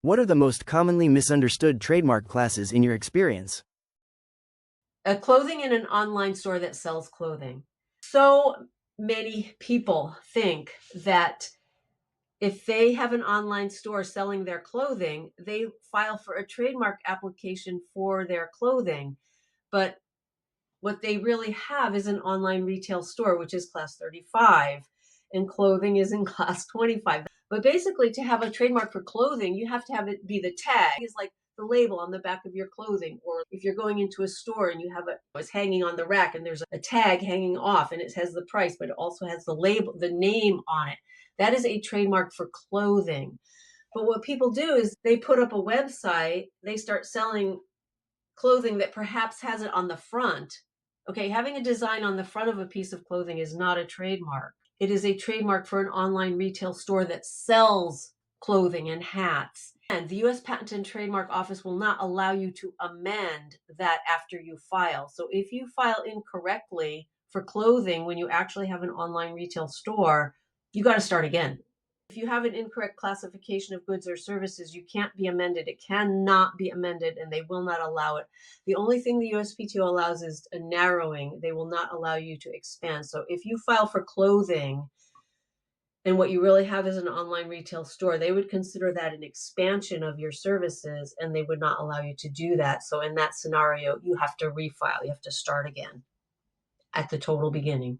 What are the most commonly misunderstood trademark classes in your experience? Clothing in an online store that sells clothing. So many people think that if they have an online store selling their clothing, they file for a trademark application for their clothing. But what they really have is an online retail store, which is class 35, and clothing is in class 25. But basically, to have a trademark for clothing, you have to have it be the tag, is like the label on the back of your clothing. Or if you're going into a store and you have it's hanging on the rack and there's a tag hanging off and it has the price, but it also has the label, the name on it. That is a trademark for clothing. But what people do is they put up a website, they start selling clothing that perhaps has it on the front. Okay, having a design on the front of a piece of clothing is not a trademark. It is a trademark for an online retail store that sells clothing and hats. And the US Patent and Trademark Office will not allow you to amend that after you file. So if you file incorrectly for clothing when you actually have an online retail store, you got to start again. If you have an incorrect classification of goods or services, you can't be amended. It cannot be amended, and they will not allow it. The only thing the USPTO allows is a narrowing. They will not allow you to expand. So if you file for clothing and what you really have is an online retail store, they would consider that an expansion of your services, and they would not allow you to do that. So in that scenario, you have to refile. You have to start again at the total beginning.